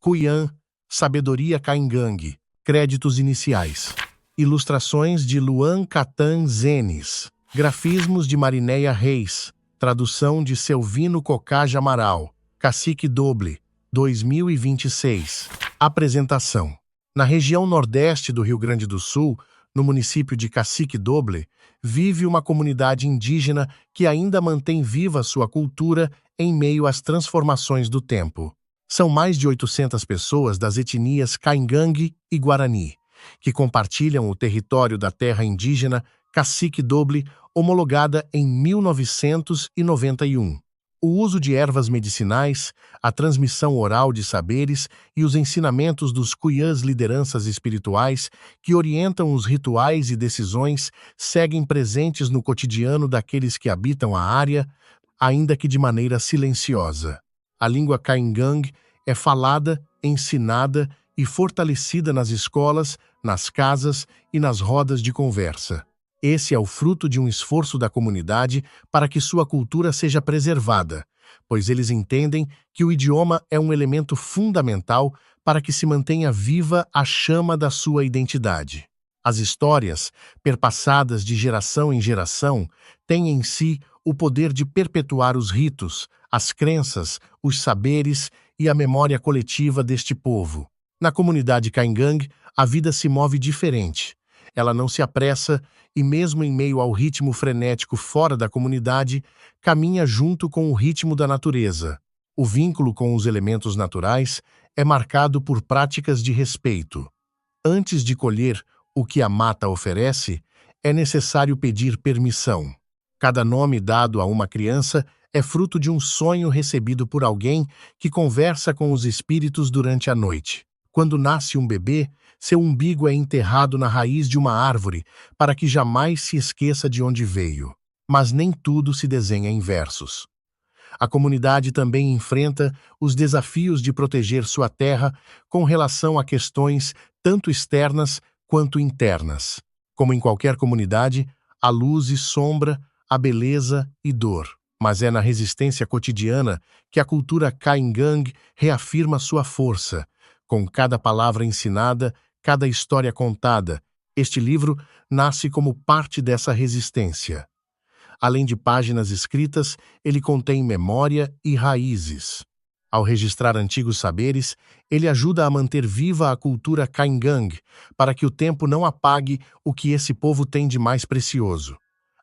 Cuian, Sabedoria Caingang. Créditos iniciais. Ilustrações de Luan Catan Zenes. Grafismos de Marinéia Reis. Tradução de Selvino Cocage Amaral. Cacique Doble, 2026. Apresentação. Na região nordeste do Rio Grande do Sul, no município de Cacique Doble, vive uma comunidade indígena que ainda mantém viva sua cultura em meio às transformações do tempo. São mais de 800 pessoas das etnias Caingang e Guarani, que compartilham o território da terra indígena Cacique Doble, homologada em 1991. O uso de ervas medicinais, a transmissão oral de saberes e os ensinamentos dos cuiãs, lideranças espirituais que orientam os rituais e decisões, seguem presentes no cotidiano daqueles que habitam a área, ainda que de maneira silenciosa. A língua Caingang é falada, ensinada e fortalecida nas escolas, nas casas e nas rodas de conversa. Esse é o fruto de um esforço da comunidade para que sua cultura seja preservada, pois eles entendem que o idioma é um elemento fundamental para que se mantenha viva a chama da sua identidade. As histórias, perpassadas de geração em geração, têm em si o poder de perpetuar os ritos, as crenças, os saberes e a memória coletiva deste povo. Na comunidade Caingang, a vida se move diferente. Ela não se apressa e, mesmo em meio ao ritmo frenético fora da comunidade, caminha junto com o ritmo da natureza. O vínculo com os elementos naturais é marcado por práticas de respeito. Antes de colher o que a mata oferece, é necessário pedir permissão. Cada nome dado a uma criança é fruto de um sonho recebido por alguém que conversa com os espíritos durante a noite. Quando nasce um bebê, seu umbigo é enterrado na raiz de uma árvore para que jamais se esqueça de onde veio. Mas nem tudo se desenha em versos. A comunidade também enfrenta os desafios de proteger sua terra com relação a questões tanto externas quanto internas. Como em qualquer comunidade, há luz e sombra, há beleza e dor. Mas é na resistência cotidiana que a cultura Caingang reafirma sua força. Com cada palavra ensinada, cada história contada, este livro nasce como parte dessa resistência. Além de páginas escritas, ele contém memória e raízes. Ao registrar antigos saberes, ele ajuda a manter viva a cultura Caingang, para que o tempo não apague o que esse povo tem de mais precioso: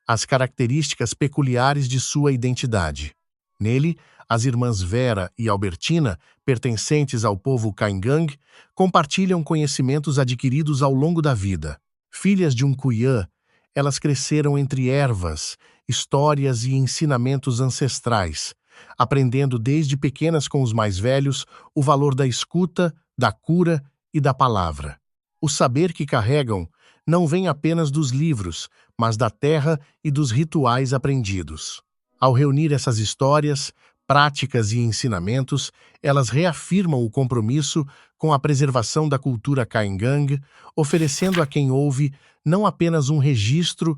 as características peculiares de sua identidade. Nele, as irmãs Vera e Albertina, pertencentes ao povo Caingang, compartilham conhecimentos adquiridos ao longo da vida. Filhas de um cuiã, elas cresceram entre ervas, histórias e ensinamentos ancestrais, aprendendo desde pequenas com os mais velhos o valor da escuta, da cura e da palavra. O saber que carregam não vem apenas dos livros, mas da terra e dos rituais aprendidos. Ao reunir essas histórias, práticas e ensinamentos, elas reafirmam o compromisso com a preservação da cultura Caingang, oferecendo a quem ouve não apenas um registro,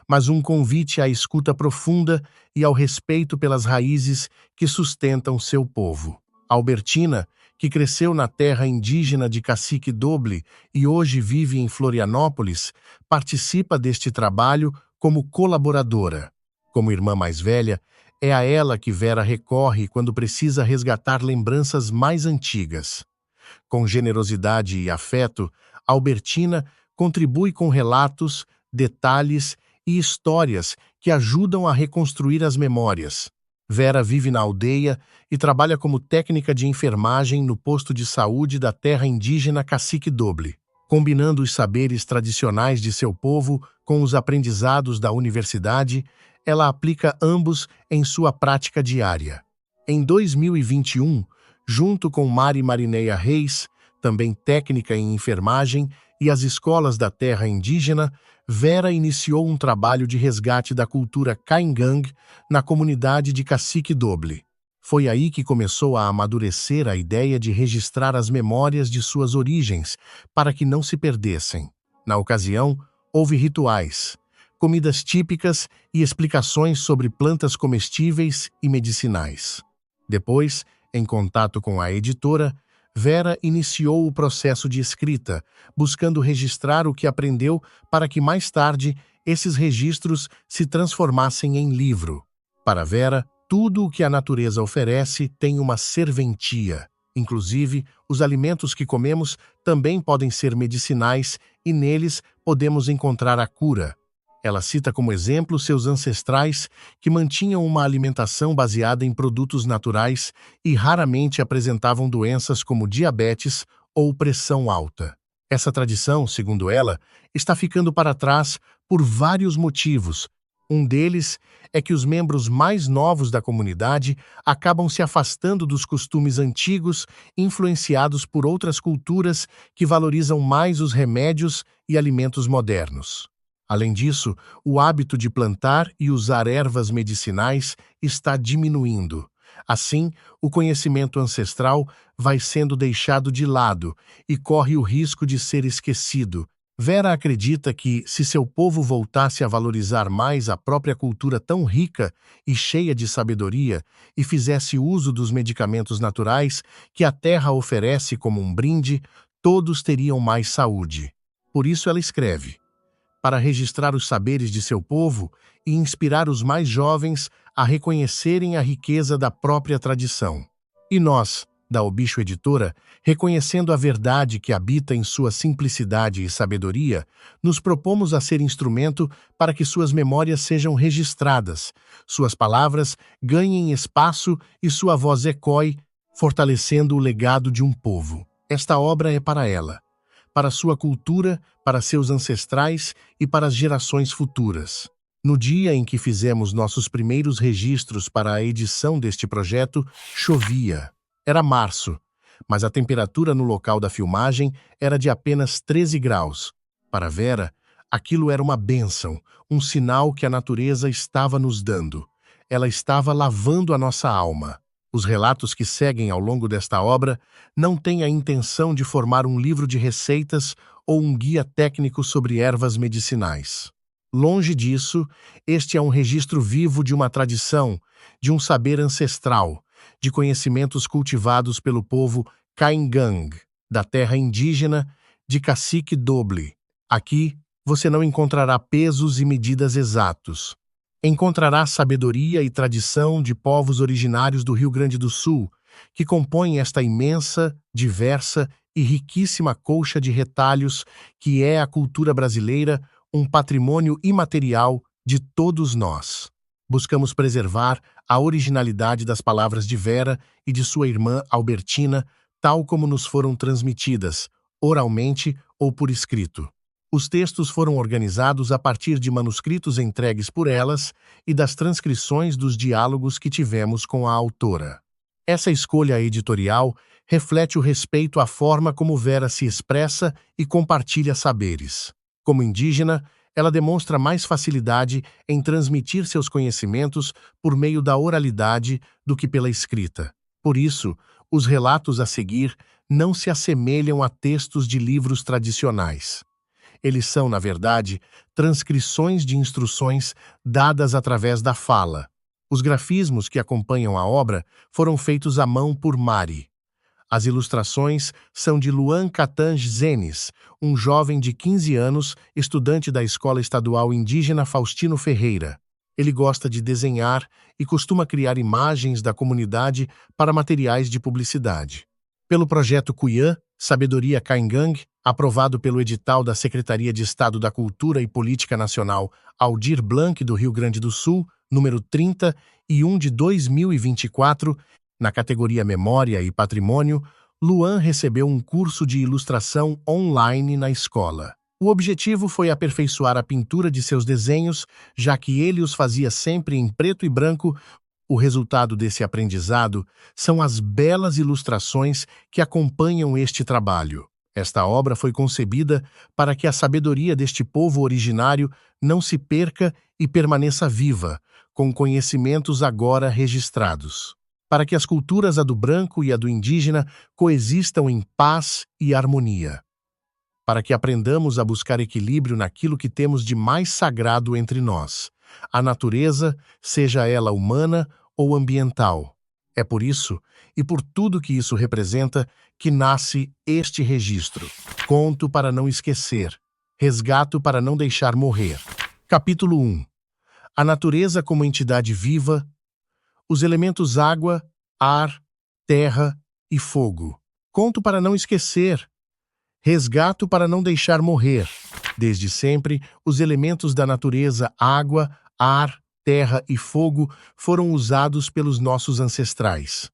mas um convite à escuta profunda e ao respeito pelas raízes que sustentam seu povo. Albertina, que cresceu na terra indígena de Cacique Doble e hoje vive em Florianópolis, participa deste trabalho como colaboradora. Como irmã mais velha, é a ela que Vera recorre quando precisa resgatar lembranças mais antigas. Com generosidade e afeto, Albertina contribui com relatos, detalhes e histórias que ajudam a reconstruir as memórias. Vera vive na aldeia e trabalha como técnica de enfermagem no posto de saúde da terra indígena Cacique Doble, combinando os saberes tradicionais de seu povo com os aprendizados da universidade. Ela aplica ambos em sua prática diária. Em 2021, junto com Mari Marinéia Reis, também técnica em enfermagem, e as escolas da terra indígena, Vera iniciou um trabalho de resgate da cultura Caingang na comunidade de Cacique Doble. Foi aí que começou a amadurecer a ideia de registrar as memórias de suas origens, para que não se perdessem. Na ocasião, houve rituais, comidas típicas e explicações sobre plantas comestíveis e medicinais. Depois, em contato com a editora, Vera iniciou o processo de escrita, buscando registrar o que aprendeu para que mais tarde esses registros se transformassem em livro. Para Vera, tudo o que a natureza oferece tem uma serventia. Inclusive, os alimentos que comemos também podem ser medicinais e neles podemos encontrar a cura. Ela cita como exemplo seus ancestrais que mantinham uma alimentação baseada em produtos naturais e raramente apresentavam doenças como diabetes ou pressão alta. Essa tradição, segundo ela, está ficando para trás por vários motivos. Um deles é que os membros mais novos da comunidade acabam se afastando dos costumes antigos, influenciados por outras culturas que valorizam mais os remédios e alimentos modernos. Além disso, o hábito de plantar e usar ervas medicinais está diminuindo. Assim, o conhecimento ancestral vai sendo deixado de lado e corre o risco de ser esquecido. Vera acredita que, se seu povo voltasse a valorizar mais a própria cultura tão rica e cheia de sabedoria e fizesse uso dos medicamentos naturais que a terra oferece como um brinde, todos teriam mais saúde. Por isso ela escreve: para registrar os saberes de seu povo e inspirar os mais jovens a reconhecerem a riqueza da própria tradição. E nós, da O Bicho Editora, reconhecendo a verdade que habita em sua simplicidade e sabedoria, nos propomos a ser instrumento para que suas memórias sejam registradas, suas palavras ganhem espaço e sua voz ecoe, fortalecendo o legado de um povo. Esta obra é para ela, para sua cultura, para seus ancestrais e para as gerações futuras. No dia em que fizemos nossos primeiros registros para a edição deste projeto, chovia. Era março, mas a temperatura no local da filmagem era de apenas 13 graus. Para Vera, aquilo era uma bênção, um sinal que a natureza estava nos dando. Ela estava lavando a nossa alma. Os relatos que seguem ao longo desta obra não têm a intenção de formar um livro de receitas ou um guia técnico sobre ervas medicinais. Longe disso, este é um registro vivo de uma tradição, de um saber ancestral, de conhecimentos cultivados pelo povo Kaingang, da terra indígena de Cacique Doble. Aqui, você não encontrará pesos e medidas exatos. Encontrará sabedoria e tradição de povos originários do Rio Grande do Sul, que compõem esta imensa, diversa e riquíssima colcha de retalhos que é a cultura brasileira, um patrimônio imaterial de todos nós. Buscamos preservar a originalidade das palavras de Vera e de sua irmã Albertina, tal como nos foram transmitidas, oralmente ou por escrito. Os textos foram organizados a partir de manuscritos entregues por elas e das transcrições dos diálogos que tivemos com a autora. Essa escolha editorial reflete o respeito à forma como Vera se expressa e compartilha saberes. Como indígena, ela demonstra mais facilidade em transmitir seus conhecimentos por meio da oralidade do que pela escrita. Por isso, os relatos a seguir não se assemelham a textos de livros tradicionais. Eles são, na verdade, transcrições de instruções dadas através da fala. Os grafismos que acompanham a obra foram feitos à mão por Mari. As ilustrações são de Luan Catange Zenes, um jovem de 15 anos, estudante da Escola Estadual Indígena Faustino Ferreira. Ele gosta de desenhar e costuma criar imagens da comunidade para materiais de publicidade. Pelo projeto Cuyã, Sabedoria Kaingang, aprovado pelo edital da Secretaria de Estado da Cultura e Política Nacional Aldir Blanc do Rio Grande do Sul, número 31 de 2024, na categoria Memória e Patrimônio, Luan recebeu um curso de ilustração online na escola. O objetivo foi aperfeiçoar a pintura de seus desenhos, já que ele os fazia sempre em preto e branco. O resultado desse aprendizado são as belas ilustrações que acompanham este trabalho. Esta obra foi concebida para que a sabedoria deste povo originário não se perca e permaneça viva, com conhecimentos agora registrados. Para que as culturas, a do branco e a do indígena, coexistam em paz e harmonia. Para que aprendamos a buscar equilíbrio naquilo que temos de mais sagrado entre nós, a natureza, seja ela humana ou ambiental. É por isso, e por tudo que isso representa, que nasce este registro. Conto para não esquecer. Resgato para não deixar morrer. Capítulo 1. A natureza como entidade viva, os elementos água, ar, terra e fogo. Conto para não esquecer. Resgato para não deixar morrer. Desde sempre, os elementos da natureza água, ar, terra e fogo foram usados pelos nossos ancestrais.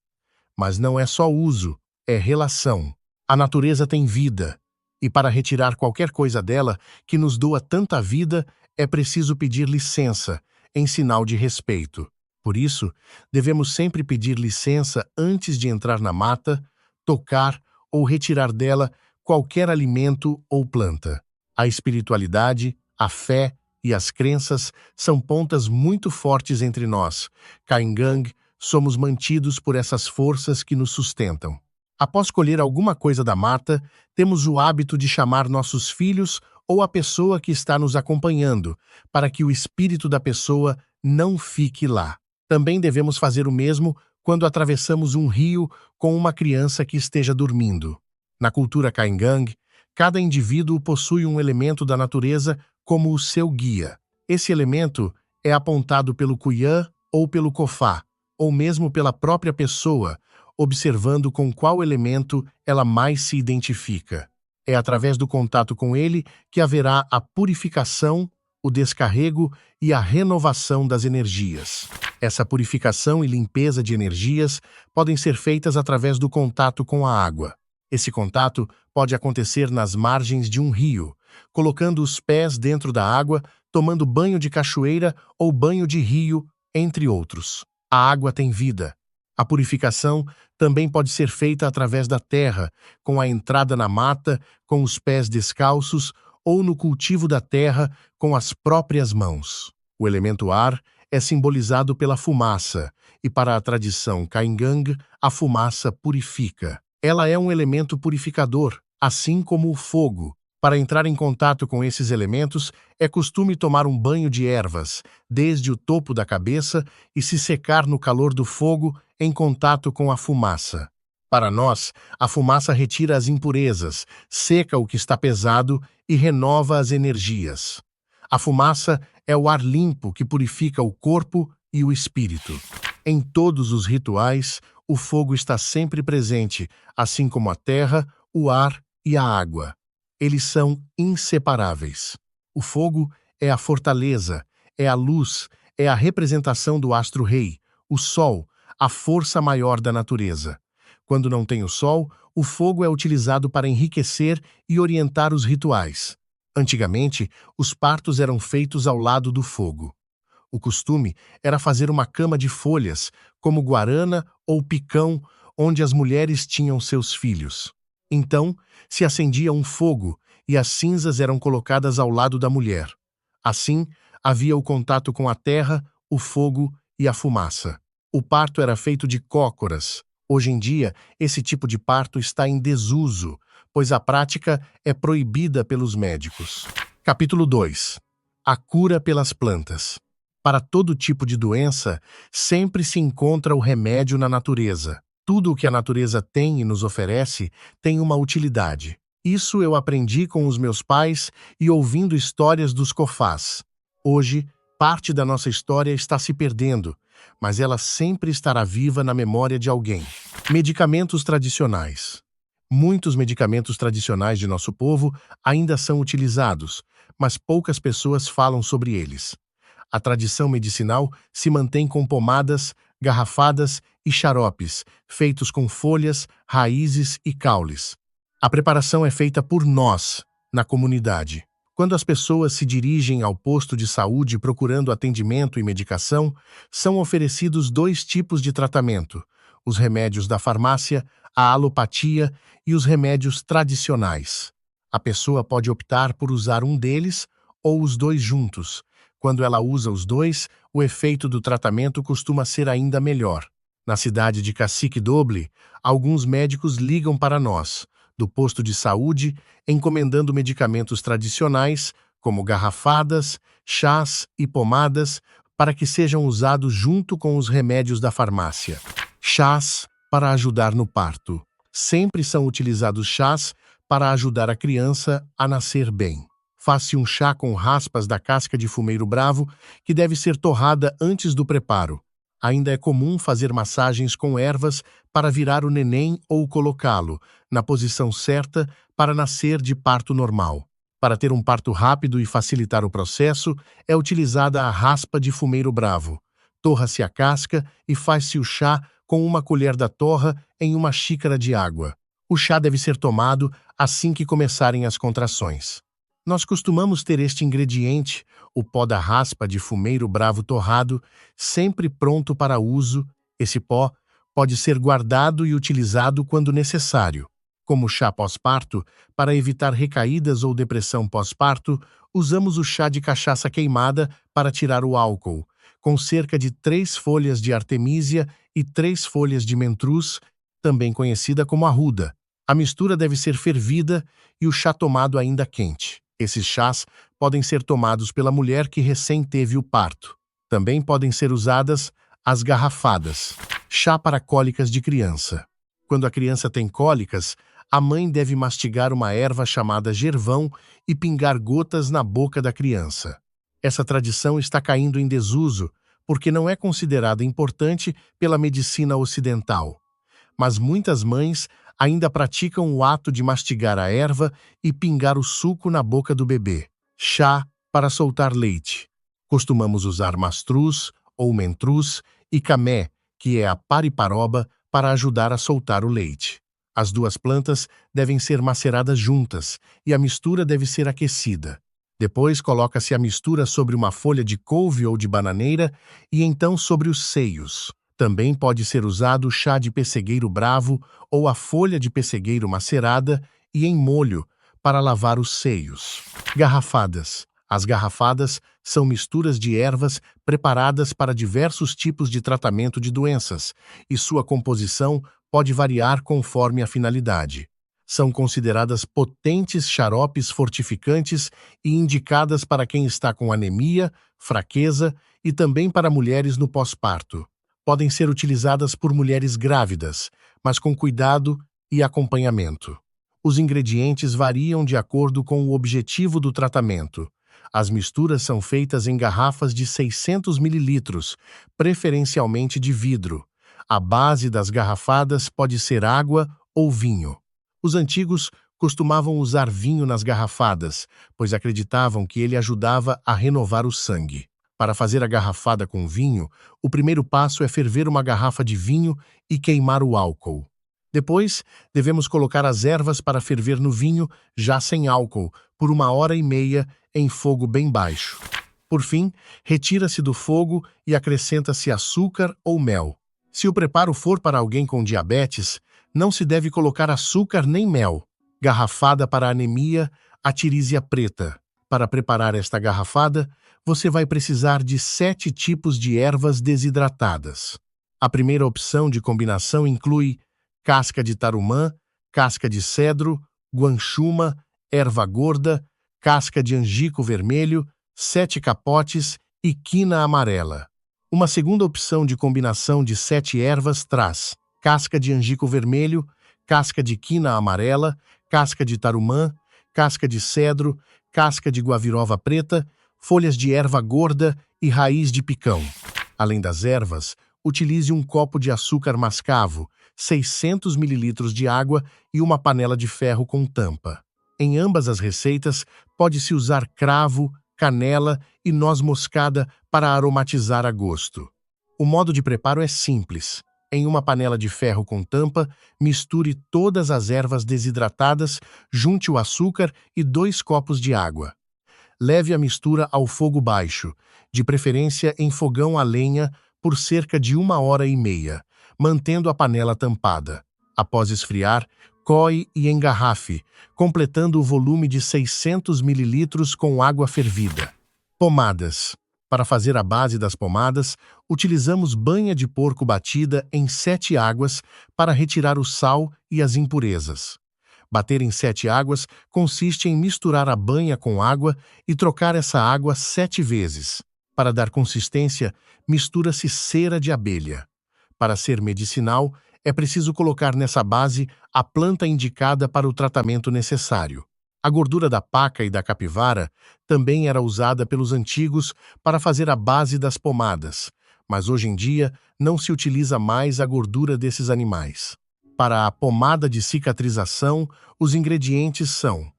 Mas não é só uso, é relação. A natureza tem vida, e para retirar qualquer coisa dela que nos doa tanta vida, é preciso pedir licença, em sinal de respeito. Por isso, devemos sempre pedir licença antes de entrar na mata, tocar ou retirar dela qualquer alimento ou planta. A espiritualidade, a fé e as crenças são pontas muito fortes entre nós. Caingang, somos mantidos por essas forças que nos sustentam. Após colher alguma coisa da mata, temos o hábito de chamar nossos filhos ou a pessoa que está nos acompanhando, para que o espírito da pessoa não fique lá. Também devemos fazer o mesmo quando atravessamos um rio com uma criança que esteja dormindo. Na cultura Caingang, cada indivíduo possui um elemento da natureza como o seu guia. Esse elemento é apontado pelo Kuyan ou pelo Kofá, ou mesmo pela própria pessoa, observando com qual elemento ela mais se identifica. É através do contato com ele que haverá a purificação, o descarrego e a renovação das energias. Essa purificação e limpeza de energias podem ser feitas através do contato com a água. Esse contato pode acontecer nas margens de um rio, colocando os pés dentro da água, tomando banho de cachoeira ou banho de rio, entre outros. A água tem vida. A purificação também pode ser feita através da terra, com a entrada na mata, com os pés descalços, ou no cultivo da terra, com as próprias mãos. O elemento ar é simbolizado pela fumaça, e para a tradição Caingang, a fumaça purifica. Ela é um elemento purificador, assim como o fogo. Para entrar em contato com esses elementos, é costume tomar um banho de ervas, desde o topo da cabeça, e se secar no calor do fogo em contato com a fumaça. Para nós, a fumaça retira as impurezas, seca o que está pesado e renova as energias. A fumaça é o ar limpo que purifica o corpo e o espírito. Em todos os rituais, o fogo está sempre presente, assim como a terra, o ar e a água. Eles são inseparáveis. O fogo é a fortaleza, é a luz, é a representação do astro-rei, o sol, a força maior da natureza. Quando não tem o sol, o fogo é utilizado para enriquecer e orientar os rituais. Antigamente, os partos eram feitos ao lado do fogo. O costume era fazer uma cama de folhas, como guarana ou picão, onde as mulheres tinham seus filhos. Então, se acendia um fogo e as cinzas eram colocadas ao lado da mulher. Assim, havia o contato com a terra, o fogo e a fumaça. O parto era feito de cócoras. Hoje em dia, esse tipo de parto está em desuso, pois a prática é proibida pelos médicos. Capítulo 2. A cura pelas plantas. Para todo tipo de doença, sempre se encontra o remédio na natureza. Tudo o que a natureza tem e nos oferece tem uma utilidade. Isso eu aprendi com os meus pais e ouvindo histórias dos Kofás. Hoje, parte da nossa história está se perdendo, mas ela sempre estará viva na memória de alguém. Medicamentos tradicionais. Muitos medicamentos tradicionais de nosso povo ainda são utilizados, mas poucas pessoas falam sobre eles. A tradição medicinal se mantém com pomadas, garrafadas e xaropes, feitos com folhas, raízes e caules. A preparação é feita por nós, na comunidade. Quando as pessoas se dirigem ao posto de saúde procurando atendimento e medicação, são oferecidos 2 tipos de tratamento: os remédios da farmácia, a alopatia e os remédios tradicionais. A pessoa pode optar por usar um deles ou os 2 juntos. Quando ela usa os 2, o efeito do tratamento costuma ser ainda melhor. Na cidade de Cacique Doble, alguns médicos ligam para nós, do posto de saúde, encomendando medicamentos tradicionais, como garrafadas, chás e pomadas, para que sejam usados junto com os remédios da farmácia. Chás para ajudar no parto. Sempre são utilizados chás para ajudar a criança a nascer bem. Faça um chá com raspas da casca de fumeiro bravo, que deve ser torrada antes do preparo. Ainda é comum fazer massagens com ervas para virar o neném ou colocá-lo na posição certa para nascer de parto normal. Para ter um parto rápido e facilitar o processo, é utilizada a raspa de fumeiro bravo. Torra-se a casca e faz-se o chá com uma colher da torra em uma xícara de água. O chá deve ser tomado assim que começarem as contrações. Nós costumamos ter este ingrediente, o pó da raspa de fumeiro bravo torrado, sempre pronto para uso. Esse pó pode ser guardado e utilizado quando necessário. Como chá pós-parto, para evitar recaídas ou depressão pós-parto, usamos o chá de cachaça queimada para tirar o álcool, com cerca de 3 folhas de artemísia e 3 folhas de mentruz, também conhecida como arruda. A mistura deve ser fervida e o chá tomado ainda quente. Esses chás podem ser tomados pela mulher que recém teve o parto. Também podem ser usadas as garrafadas. Chá para cólicas de criança. Quando a criança tem cólicas, a mãe deve mastigar uma erva chamada gervão e pingar gotas na boca da criança. Essa tradição está caindo em desuso porque não é considerada importante pela medicina ocidental. Mas muitas mães ainda praticam o ato de mastigar a erva e pingar o suco na boca do bebê. Chá para soltar leite. Costumamos usar mastruz ou mentruz e camé, que é a pariparoba, para ajudar a soltar o leite. As duas plantas devem ser maceradas juntas e a mistura deve ser aquecida. Depois coloca-se a mistura sobre uma folha de couve ou de bananeira e então sobre os seios. Também pode ser usado o chá de pessegueiro bravo ou a folha de pessegueiro macerada e em molho para lavar os seios. Garrafadas. As garrafadas são misturas de ervas preparadas para diversos tipos de tratamento de doenças, e sua composição pode variar conforme a finalidade. São consideradas potentes xaropes fortificantes e indicadas para quem está com anemia, fraqueza e também para mulheres no pós-parto. Podem ser utilizadas por mulheres grávidas, mas com cuidado e acompanhamento. Os ingredientes variam de acordo com o objetivo do tratamento. As misturas são feitas em garrafas de 600 ml, preferencialmente de vidro. A base das garrafadas pode ser água ou vinho. Os antigos costumavam usar vinho nas garrafadas, pois acreditavam que ele ajudava a renovar o sangue. Para fazer a garrafada com vinho, o primeiro passo é ferver uma garrafa de vinho e queimar o álcool. Depois, devemos colocar as ervas para ferver no vinho, já sem álcool, por 1h30 em fogo bem baixo. Por fim, retira-se do fogo e acrescenta-se açúcar ou mel. Se o preparo for para alguém com diabetes, não se deve colocar açúcar nem mel. Garrafada para anemia, a tirísia preta. Para preparar esta garrafada, você vai precisar de 7 tipos de ervas desidratadas. A primeira opção de combinação inclui casca de tarumã, casca de cedro, guanchuma, erva gorda, casca de angico vermelho, 7 capotes e quina amarela. Uma segunda opção de combinação de 7 ervas traz casca de angico vermelho, casca de quina amarela, casca de tarumã, casca de cedro, casca de guavirova preta, folhas de erva gorda e raiz de picão. Além das ervas, utilize um copo de açúcar mascavo, 600 ml de água e uma panela de ferro com tampa. Em ambas as receitas, pode-se usar cravo, canela e noz moscada para aromatizar a gosto. O modo de preparo é simples. Em uma panela de ferro com tampa, misture todas as ervas desidratadas, junte o açúcar e 2 copos de água. Leve a mistura ao fogo baixo, de preferência em fogão a lenha, por cerca de 1h30, mantendo a panela tampada. Após esfriar, coe e engarrafe, completando o volume de 600 ml com água fervida. Pomadas. Para fazer a base das pomadas, utilizamos banha de porco batida em 7 águas para retirar o sal e as impurezas. Bater em 7 águas consiste em misturar a banha com água e trocar essa água 7 vezes. Para dar consistência, mistura-se cera de abelha. Para ser medicinal, é preciso colocar nessa base a planta indicada para o tratamento necessário. A gordura da paca e da capivara também era usada pelos antigos para fazer a base das pomadas, mas hoje em dia não se utiliza mais a gordura desses animais. Para a pomada de cicatrização, os ingredientes são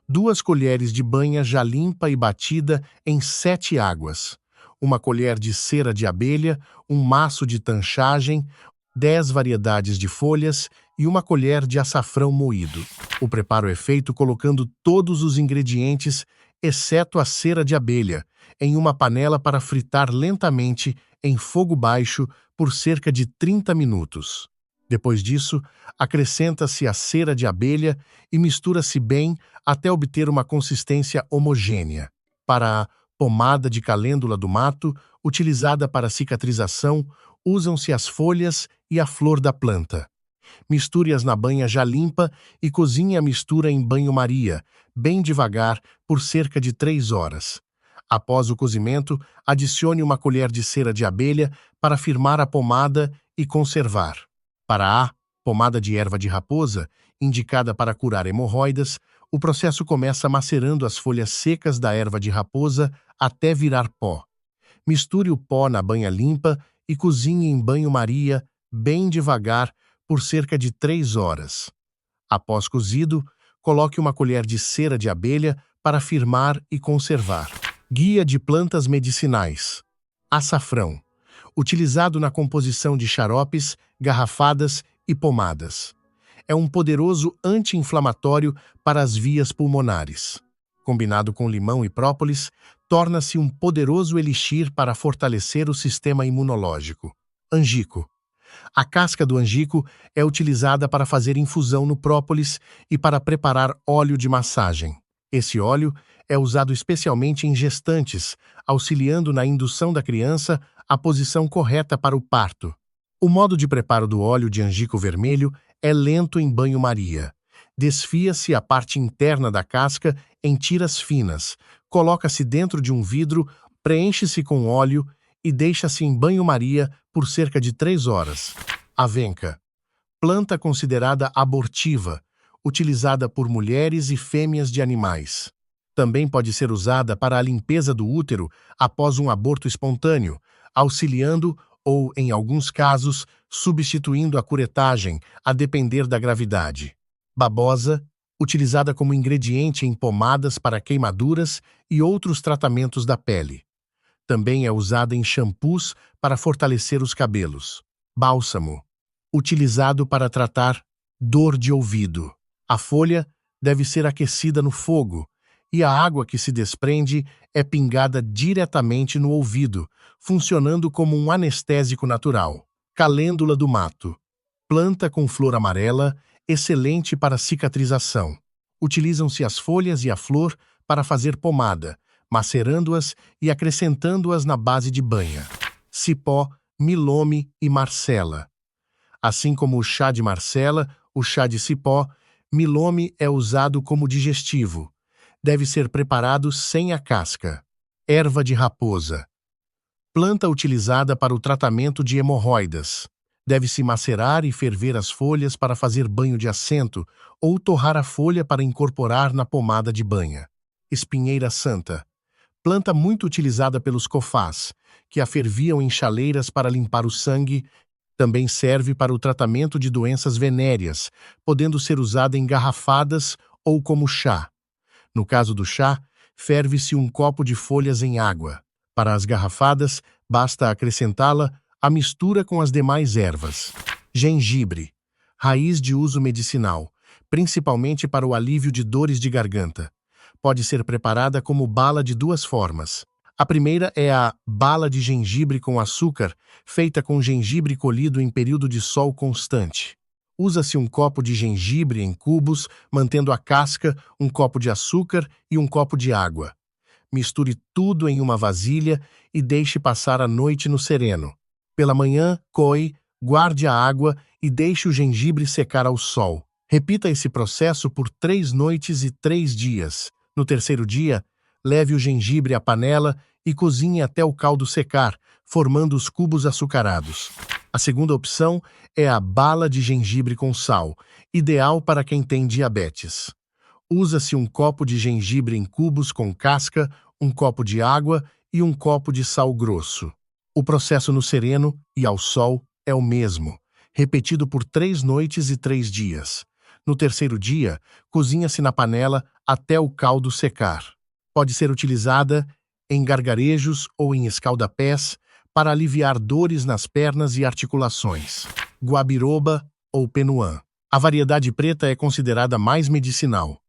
2 colheres de banha já limpa e batida em 7 águas, 1 colher de cera de abelha, 1 maço de tanchagem, 10 variedades de folhas e 1 colher de açafrão moído. O preparo é feito colocando todos os ingredientes, exceto a cera de abelha, em uma panela para fritar lentamente em fogo baixo por cerca de 30 minutos. Depois disso, acrescenta-se a cera de abelha e mistura-se bem até obter uma consistência homogênea. Para a pomada de calêndula do mato, utilizada para cicatrização, usam-se as folhas e a flor da planta. Misture-as na banha já limpa e cozinhe a mistura em banho-maria, bem devagar, por cerca de 3 horas. Após o cozimento, adicione 1 colher de cera de abelha para firmar a pomada e conservar. Para a pomada de erva de raposa, indicada para curar hemorroidas, o processo começa macerando as folhas secas da erva de raposa até virar pó. Misture o pó na banha limpa e cozinhe em banho-maria, bem devagar, por cerca de 3 horas. Após cozido, coloque 1 colher de cera de abelha para firmar e conservar. Guia de plantas medicinais. Açafrão. Utilizado na composição de xaropes, garrafadas e pomadas. É um poderoso anti-inflamatório para as vias pulmonares. Combinado com limão e própolis, torna-se um poderoso elixir para fortalecer o sistema imunológico. Angico. A casca do angico é utilizada para fazer infusão no própolis e para preparar óleo de massagem. Esse óleo é usado especialmente em gestantes, auxiliando na indução da criança à posição correta para o parto. O modo de preparo do óleo de angico vermelho é lento em banho-maria. Desfia-se a parte interna da casca em tiras finas, coloca-se dentro de um vidro, preenche-se com óleo e deixa-se em banho-maria por cerca de 3 horas. Avenca. Planta considerada abortiva, utilizada por mulheres e fêmeas de animais. Também pode ser usada para a limpeza do útero após um aborto espontâneo, auxiliando ou, em alguns casos, substituindo a curetagem, a depender da gravidade. Babosa, utilizada como ingrediente em pomadas para queimaduras e outros tratamentos da pele. Também é usada em shampoos para fortalecer os cabelos. Bálsamo, utilizado para tratar dor de ouvido. A folha deve ser aquecida no fogo e a água que se desprende é pingada diretamente no ouvido, funcionando como um anestésico natural. Calêndula do mato. Planta com flor amarela, excelente para cicatrização. Utilizam-se as folhas e a flor para fazer pomada, macerando-as e acrescentando-as na base de banha. Cipó, milome e marcela. Assim como o chá de marcela, o chá de cipó, milome é usado como digestivo. Deve ser preparado sem a casca. Erva de raposa. Planta utilizada para o tratamento de hemorroidas. Deve-se macerar e ferver as folhas para fazer banho de assento ou torrar a folha para incorporar na pomada de banha. Espinheira santa. Planta muito utilizada pelos cofás, que a ferviam em chaleiras para limpar o sangue. Também serve para o tratamento de doenças venéreas, podendo ser usada em garrafadas ou como chá. No caso do chá, ferve-se um copo de folhas em água. Para as garrafadas, basta acrescentá-la à mistura com as demais ervas. Gengibre. Raiz de uso medicinal, principalmente para o alívio de dores de garganta. Pode ser preparada como bala de 2 formas. A primeira é a bala de gengibre com açúcar, feita com gengibre colhido em período de sol constante. Usa-se um copo de gengibre em cubos, mantendo a casca, um copo de açúcar e um copo de água. Misture tudo em uma vasilha e deixe passar a noite no sereno. Pela manhã, coe, guarde a água e deixe o gengibre secar ao sol. Repita esse processo por 3 noites e 3 dias. No 3º dia, leve o gengibre à panela e cozinhe até o caldo secar, formando os cubos açucarados. A segunda opção é a bala de gengibre com sal, ideal para quem tem diabetes. Usa-se um copo de gengibre em cubos com casca, um copo de água e um copo de sal grosso. O processo no sereno e ao sol é o mesmo, repetido por 3 noites e 3 dias. No terceiro dia, cozinha-se na panela até o caldo secar. Pode ser utilizada em gargarejos ou em escaldapés para aliviar dores nas pernas e articulações. Guabiroba ou penuã. A variedade preta é considerada mais medicinal.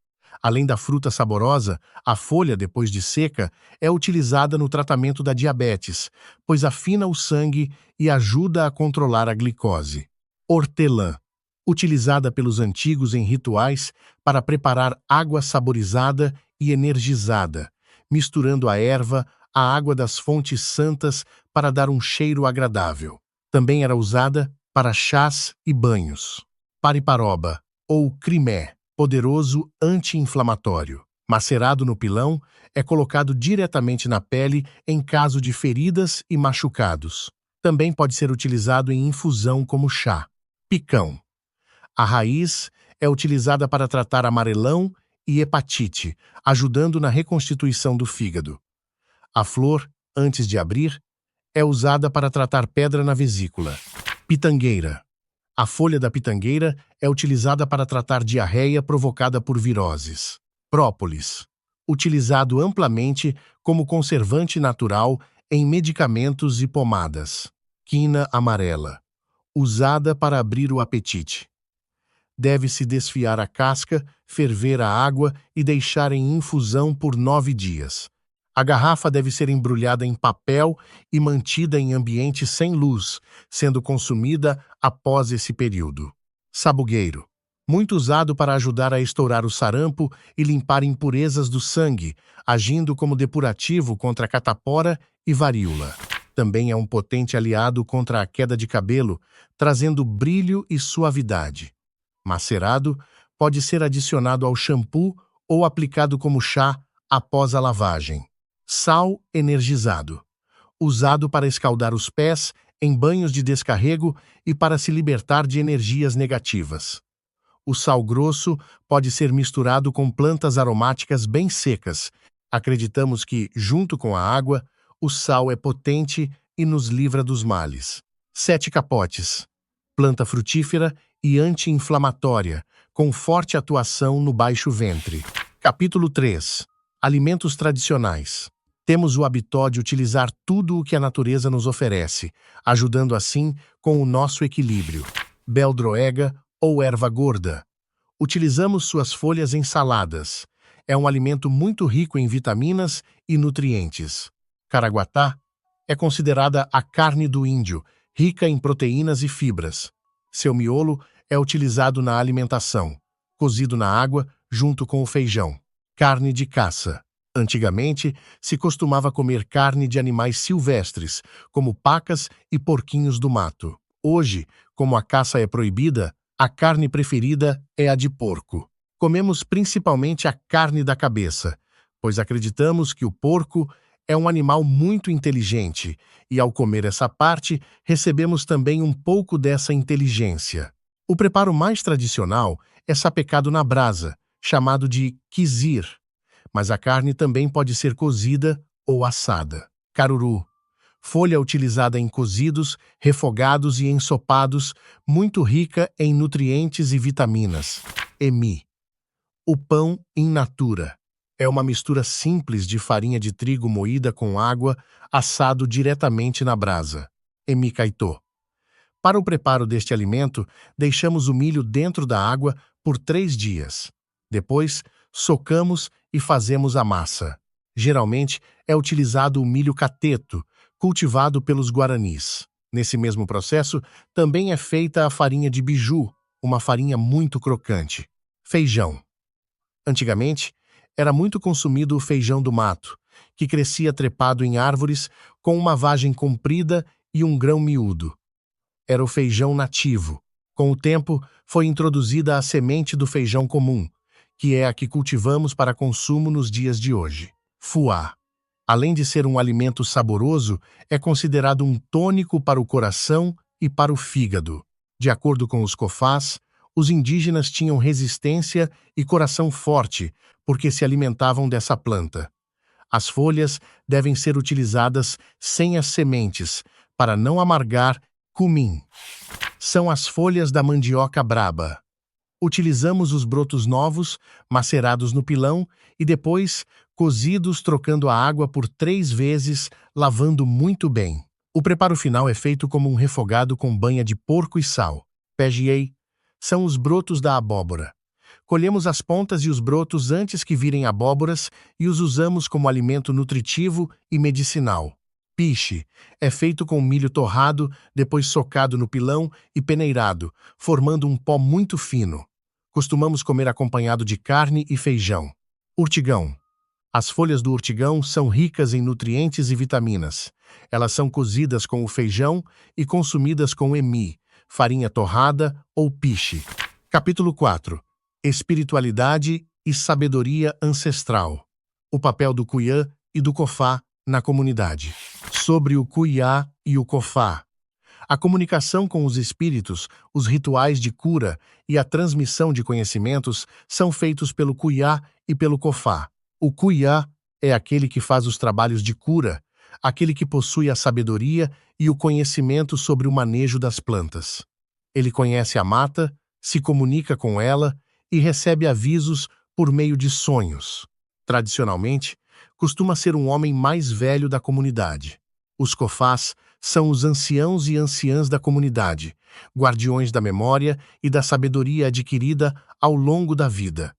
Além da fruta saborosa, a folha, depois de seca, é utilizada no tratamento da diabetes, pois afina o sangue e ajuda a controlar a glicose. Hortelã. Utilizada pelos antigos em rituais para preparar água saborizada e energizada, misturando a erva à água das fontes santas para dar um cheiro agradável. Também era usada para chás e banhos. Pariparoba, ou crimé, poderoso anti-inflamatório. Macerado no pilão, é colocado diretamente na pele em caso de feridas e machucados. Também pode ser utilizado em infusão como chá. Picão. A raiz é utilizada para tratar amarelão e hepatite, ajudando na reconstituição do fígado. A flor, antes de abrir, é usada para tratar pedra na vesícula. Pitangueira. A folha da pitangueira é utilizada para tratar diarreia provocada por viroses. Própolis. Utilizado amplamente como conservante natural em medicamentos e pomadas. Quina amarela. Usada para abrir o apetite. Deve-se desfiar a casca, ferver a água e deixar em infusão por 9 dias. A garrafa deve ser embrulhada em papel e mantida em ambiente sem luz, sendo consumida após esse período. Sabugueiro. Muito usado para ajudar a estourar o sarampo e limpar impurezas do sangue, agindo como depurativo contra a catapora e varíola. Também é um potente aliado contra a queda de cabelo, trazendo brilho e suavidade. Macerado, pode ser adicionado ao shampoo ou aplicado como chá após a lavagem. Sal energizado. Usado para escaldar os pés em banhos de descarrego e para se libertar de energias negativas. O sal grosso pode ser misturado com plantas aromáticas bem secas. Acreditamos que, junto com a água, o sal é potente e nos livra dos males. 7 capotes. Planta frutífera e anti-inflamatória, com forte atuação no baixo ventre. Capítulo 3. Alimentos tradicionais. Temos o hábito de utilizar tudo o que a natureza nos oferece, ajudando assim com o nosso equilíbrio. Beldroega ou erva gorda. Utilizamos suas folhas em saladas. É um alimento muito rico em vitaminas e nutrientes. Caraguatá é considerada a carne do índio, rica em proteínas e fibras. Seu miolo é utilizado na alimentação, cozido na água junto com o feijão. Carne de caça. Antigamente, se costumava comer carne de animais silvestres, como pacas e porquinhos do mato. Hoje, como a caça é proibida, a carne preferida é a de porco. Comemos principalmente a carne da cabeça, pois acreditamos que o porco é um animal muito inteligente e, ao comer essa parte, recebemos também um pouco dessa inteligência. O preparo mais tradicional é sapecado na brasa, chamado de quizir, mas a carne também pode ser cozida ou assada. Caruru. Folha utilizada em cozidos, refogados e ensopados, muito rica em nutrientes e vitaminas. Emi. O pão in natura. É uma mistura simples de farinha de trigo moída com água, assado diretamente na brasa. Emi caitô. Para o preparo deste alimento, deixamos o milho dentro da água por 3 dias. Depois, socamos e fazemos a massa. Geralmente, é utilizado o milho cateto, cultivado pelos guaranis. Nesse mesmo processo, também é feita a farinha de biju, uma farinha muito crocante. Feijão. Antigamente, era muito consumido o feijão do mato, que crescia trepado em árvores com uma vagem comprida e um grão miúdo. Era o feijão nativo. Com o tempo, foi introduzida a semente do feijão comum, que é a que cultivamos para consumo nos dias de hoje. Fuá. Além de ser um alimento saboroso, é considerado um tônico para o coração e para o fígado. De acordo com os Cofás, os indígenas tinham resistência e coração forte porque se alimentavam dessa planta. As folhas devem ser utilizadas sem as sementes, para não amargar cumim. São as folhas da mandioca braba. Utilizamos os brotos novos, macerados no pilão, e depois cozidos trocando a água por 3 vezes, lavando muito bem. O preparo final é feito como um refogado com banha de porco e sal. Pegiei são os brotos da abóbora. Colhemos as pontas e os brotos antes que virem abóboras e os usamos como alimento nutritivo e medicinal. Piche é feito com milho torrado, depois socado no pilão e peneirado, formando um pó muito fino. Costumamos comer acompanhado de carne e feijão. Urtigão. As folhas do urtigão são ricas em nutrientes e vitaminas. Elas são cozidas com o feijão e consumidas com emi, farinha torrada ou piche. Capítulo 4. Espiritualidade e sabedoria ancestral. O papel do Cuiã e do Cofá na comunidade. Sobre o Cuiá e o Cofá. A comunicação com os espíritos, os rituais de cura e a transmissão de conhecimentos são feitos pelo Cuiá e pelo Cofá. O Cuiá é aquele que faz os trabalhos de cura, aquele que possui a sabedoria e o conhecimento sobre o manejo das plantas. Ele conhece a mata, se comunica com ela e recebe avisos por meio de sonhos. Tradicionalmente, costuma ser um homem mais velho da comunidade. Os Cofás são os anciãos e anciãs da comunidade, guardiões da memória e da sabedoria adquirida ao longo da vida.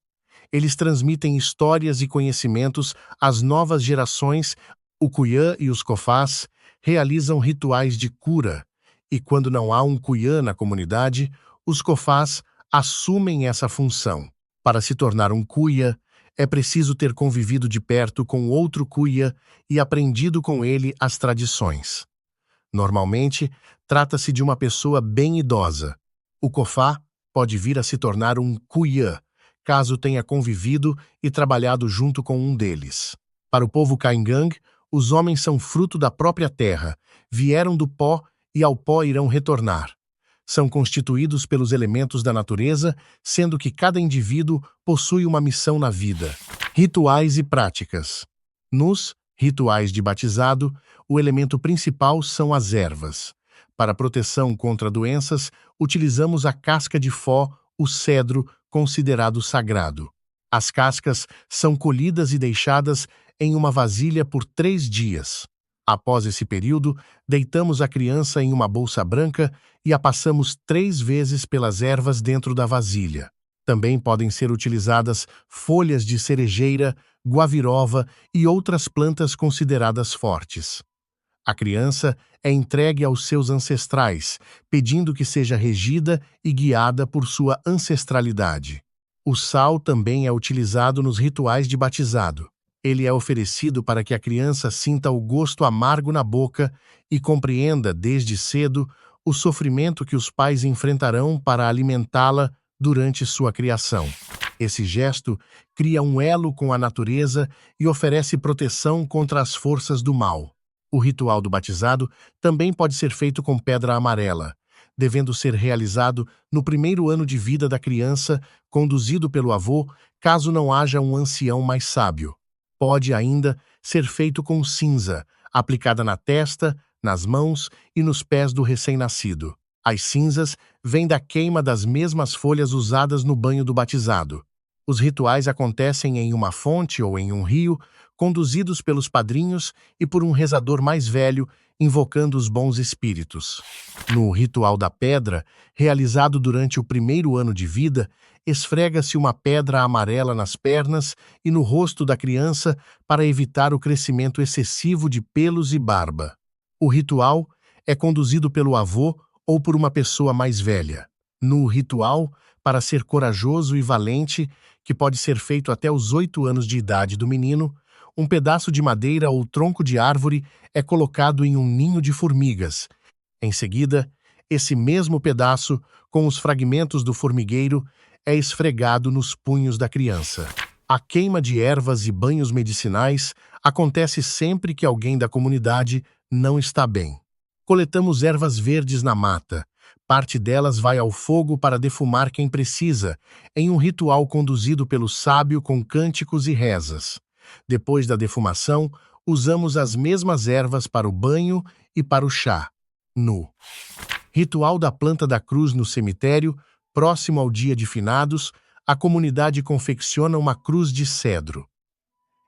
Eles transmitem histórias e conhecimentos às novas gerações. O Cuiã e os Cofás realizam rituais de cura, e quando não há um Cuiã na comunidade, os Cofás assumem essa função. Para se tornar um Cuiã, é preciso ter convivido de perto com outro Cuiã e aprendido com ele as tradições. Normalmente, trata-se de uma pessoa bem idosa. O Cofá pode vir a se tornar um Cuiã, caso tenha convivido e trabalhado junto com um deles. Para o povo Caingang, os homens são fruto da própria terra, vieram do pó e ao pó irão retornar. São constituídos pelos elementos da natureza, sendo que cada indivíduo possui uma missão na vida. Rituais e práticas. Nos rituais de batizado, o elemento principal são as ervas. Para proteção contra doenças, utilizamos a casca de fó, o cedro, considerado sagrado. As cascas são colhidas e deixadas em uma vasilha por 3 dias. Após esse período, deitamos a criança em uma bolsa branca e a passamos 3 vezes pelas ervas dentro da vasilha. Também podem ser utilizadas folhas de cerejeira, guavirova e outras plantas consideradas fortes. A criança é entregue aos seus ancestrais, pedindo que seja regida e guiada por sua ancestralidade. O sal também é utilizado nos rituais de batizado. Ele é oferecido para que a criança sinta o gosto amargo na boca e compreenda, desde cedo, o sofrimento que os pais enfrentarão para alimentá-la durante sua criação. Esse gesto cria um elo com a natureza e oferece proteção contra as forças do mal. O ritual do batizado também pode ser feito com pedra amarela, devendo ser realizado no primeiro ano de vida da criança, conduzido pelo avô, caso não haja um ancião mais sábio. Pode ainda ser feito com cinza, aplicada na testa, nas mãos e nos pés do recém-nascido. As cinzas vêm da queima das mesmas folhas usadas no banho do batizado. Os rituais acontecem em uma fonte ou em um rio, conduzidos pelos padrinhos e por um rezador mais velho, invocando os bons espíritos. No ritual da pedra, realizado durante o primeiro ano de vida, esfrega-se uma pedra amarela nas pernas e no rosto da criança para evitar o crescimento excessivo de pelos e barba. O ritual é conduzido pelo avô ou por uma pessoa mais velha. No ritual, para ser corajoso e valente, que pode ser feito até os 8 anos de idade do menino, um pedaço de madeira ou tronco de árvore é colocado em um ninho de formigas. Em seguida, esse mesmo pedaço, com os fragmentos do formigueiro, é esfregado nos punhos da criança. A queima de ervas e banhos medicinais acontece sempre que alguém da comunidade não está bem. Coletamos ervas verdes na mata. Parte delas vai ao fogo para defumar quem precisa, em um ritual conduzido pelo sábio com cânticos e rezas. Depois da defumação, usamos as mesmas ervas para o banho e para o chá. No ritual da planta da cruz no cemitério, próximo ao dia de finados, a comunidade confecciona uma cruz de cedro.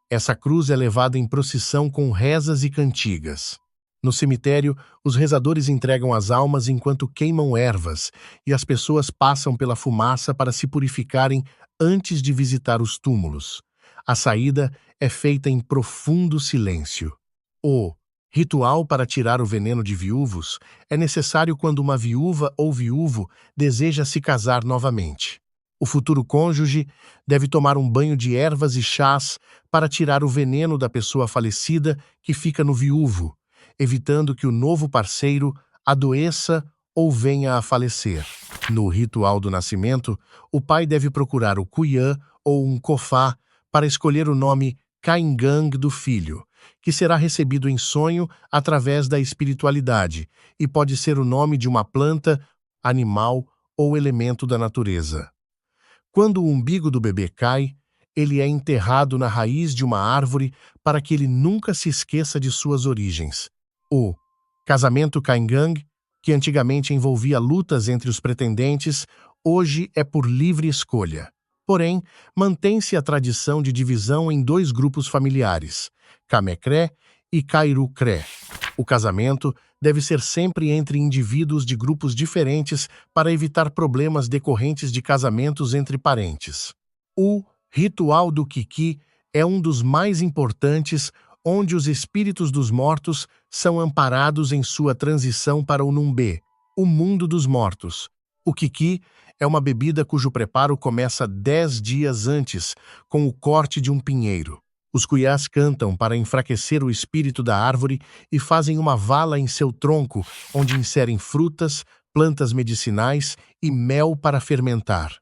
Essa cruz é levada em procissão com rezas e cantigas. No cemitério, os rezadores entregam as almas enquanto queimam ervas, e as pessoas passam pela fumaça para se purificarem antes de visitar os túmulos. A saída é feita em profundo silêncio. O ritual para tirar o veneno de viúvos é necessário quando uma viúva ou viúvo deseja se casar novamente. O futuro cônjuge deve tomar um banho de ervas e chás para tirar o veneno da pessoa falecida que fica no viúvo, evitando que o novo parceiro adoeça ou venha a falecer. No ritual do nascimento, o pai deve procurar o cuyã ou um cofá para escolher o nome Caingang do filho, que será recebido em sonho através da espiritualidade e pode ser o nome de uma planta, animal ou elemento da natureza. Quando o umbigo do bebê cai, ele é enterrado na raiz de uma árvore para que ele nunca se esqueça de suas origens. O casamento Caingang, que antigamente envolvia lutas entre os pretendentes, hoje é por livre escolha. Porém, mantém-se a tradição de divisão em dois grupos familiares, Camecré e Cairucré. O casamento deve ser sempre entre indivíduos de grupos diferentes para evitar problemas decorrentes de casamentos entre parentes. O ritual do Kiki é um dos mais importantes, onde os espíritos dos mortos são amparados em sua transição para o Numbê, o mundo dos mortos. O Kiki é uma bebida cujo preparo começa 10 dias antes, com o corte de um pinheiro. Os cuyás cantam para enfraquecer o espírito da árvore e fazem uma vala em seu tronco, onde inserem frutas, plantas medicinais e mel para fermentar.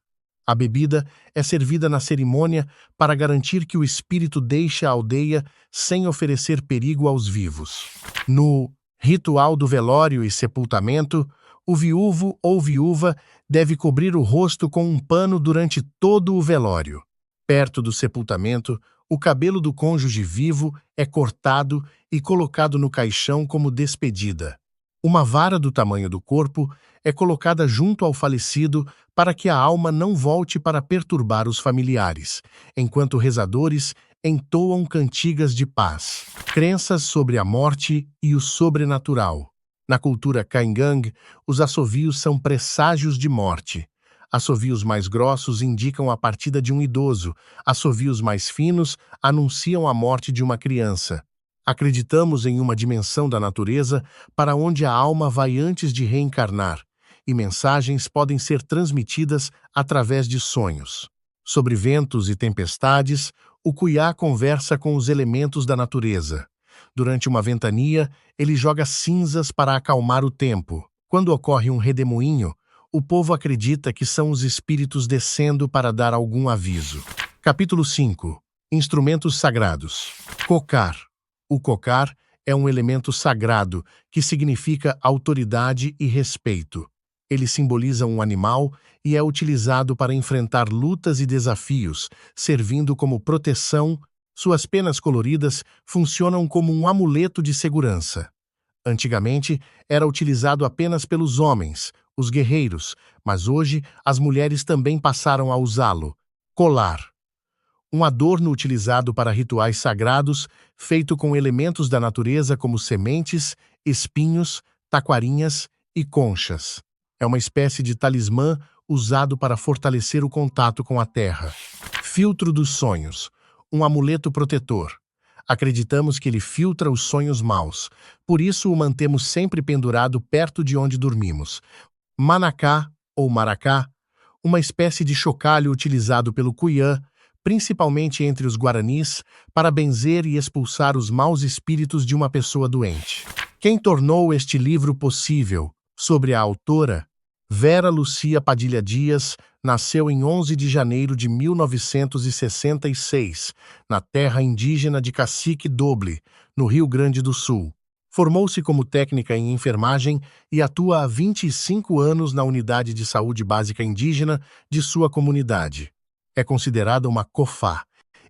A bebida é servida na cerimônia para garantir que o espírito deixe a aldeia sem oferecer perigo aos vivos. No ritual do velório e sepultamento, o viúvo ou viúva deve cobrir o rosto com um pano durante todo o velório. Perto do sepultamento, o cabelo do cônjuge vivo é cortado e colocado no caixão como despedida. Uma vara do tamanho do corpo é colocada junto ao falecido para que a alma não volte para perturbar os familiares, enquanto rezadores entoam cantigas de paz. Crenças sobre a morte e o sobrenatural. Na cultura Caingang, os assovios são presságios de morte. Assovios mais grossos indicam a partida de um idoso, assovios mais finos anunciam a morte de uma criança. Acreditamos em uma dimensão da natureza para onde a alma vai antes de reencarnar, e mensagens podem ser transmitidas através de sonhos. Sobre ventos e tempestades, o cuyá conversa com os elementos da natureza. Durante uma ventania, ele joga cinzas para acalmar o tempo. Quando ocorre um redemoinho, o povo acredita que são os espíritos descendo para dar algum aviso. Capítulo 5. Instrumentos sagrados. Cocar. O cocar é um elemento sagrado que significa autoridade e respeito. Ele simboliza um animal e é utilizado para enfrentar lutas e desafios, servindo como proteção. Suas penas coloridas funcionam como um amuleto de segurança. Antigamente, era utilizado apenas pelos homens, os guerreiros, mas hoje as mulheres também passaram a usá-lo. Colar. Um adorno utilizado para rituais sagrados, feito com elementos da natureza como sementes, espinhos, taquarinhas e conchas. É uma espécie de talismã usado para fortalecer o contato com a terra. Filtro dos sonhos. Um amuleto protetor. Acreditamos que ele filtra os sonhos maus, por isso o mantemos sempre pendurado perto de onde dormimos. Manacá, ou maracá, uma espécie de chocalho utilizado pelo cuyã, principalmente entre os guaranis, para benzer e expulsar os maus espíritos de uma pessoa doente. Quem tornou este livro possível? Sobre a autora, Vera Lucia Padilha Dias, nasceu em 11 de janeiro de 1966, na terra indígena de Cacique Doble, no Rio Grande do Sul. Formou-se como técnica em enfermagem e atua há 25 anos na unidade de saúde básica indígena de sua comunidade. É considerada uma COFA,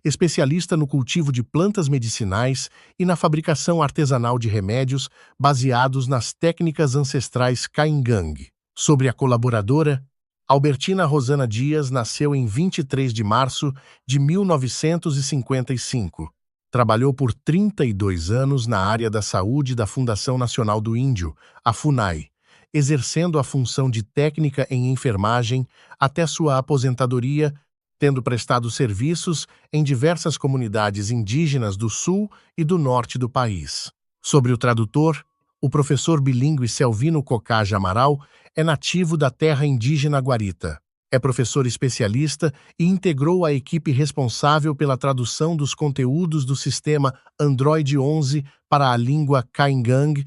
especialista no cultivo de plantas medicinais e na fabricação artesanal de remédios baseados nas técnicas ancestrais Caingang. Sobre a colaboradora, Albertina Rosana Dias nasceu em 23 de março de 1955. Trabalhou por 32 anos na área da saúde da Fundação Nacional do Índio, a FUNAI, exercendo a função de técnica em enfermagem até sua aposentadoria, tendo prestado serviços em diversas comunidades indígenas do sul e do norte do país. Sobre o tradutor, o professor bilíngue Selvino Cocaja Amaral é nativo da terra indígena Guarita. É professor especialista e integrou a equipe responsável pela tradução dos conteúdos do sistema Android 11 para a língua Caingang,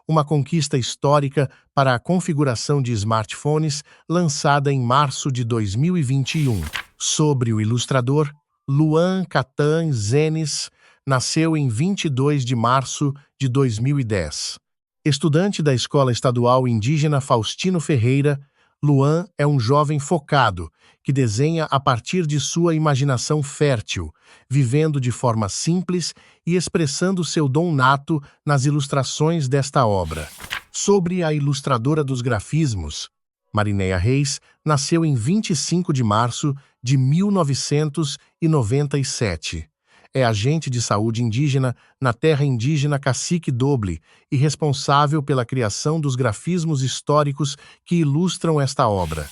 uma conquista histórica para a configuração de smartphones lançada em março de 2021. Sobre o ilustrador, Luan Catan Zenes nasceu em 22 de março de 2010. Estudante da Escola Estadual Indígena Faustino Ferreira, Luan é um jovem focado, que desenha a partir de sua imaginação fértil, vivendo de forma simples e expressando seu dom nato nas ilustrações desta obra. Sobre a ilustradora dos grafismos, Marinéia Reis nasceu em 25 de março de 1997. É agente de saúde indígena na terra indígena Cacique Doble e responsável pela criação dos grafismos históricos que ilustram esta obra.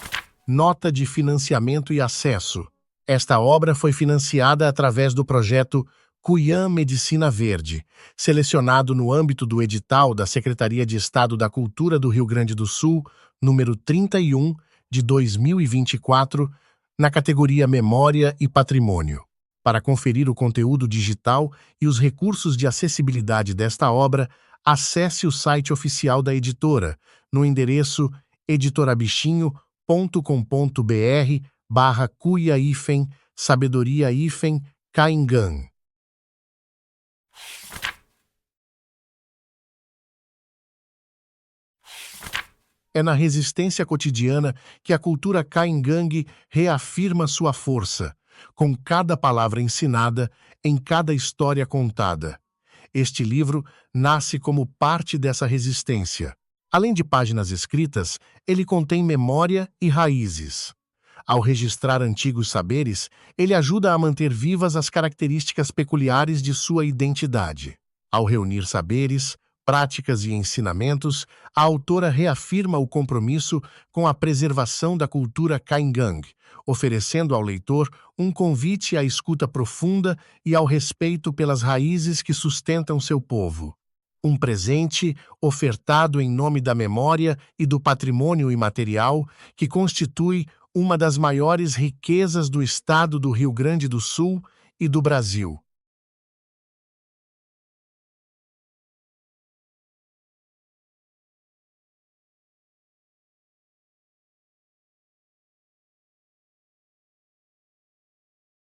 Nota de financiamento e acesso. Esta obra foi financiada através do projeto Cuyã Medicina Verde, selecionado no âmbito do edital da Secretaria de Estado da Cultura do Rio Grande do Sul, número 31, de 2024, na categoria Memória e Patrimônio. Para conferir o conteúdo digital e os recursos de acessibilidade desta obra, acesse o site oficial da editora, no endereço editorabichinho.com.br/cuia-sabedoria-caingan. É na resistência cotidiana que a cultura Caingang reafirma sua força, com cada palavra ensinada, em cada história contada. Este livro nasce como parte dessa resistência. Além de páginas escritas, ele contém memória e raízes. Ao registrar antigos saberes, ele ajuda a manter vivas as características peculiares de sua identidade. Ao reunir saberes, práticas e ensinamentos, a autora reafirma o compromisso com a preservação da cultura Caingang, oferecendo ao leitor um convite à escuta profunda e ao respeito pelas raízes que sustentam seu povo. Um presente ofertado em nome da memória e do patrimônio imaterial que constitui uma das maiores riquezas do estado do Rio Grande do Sul e do Brasil.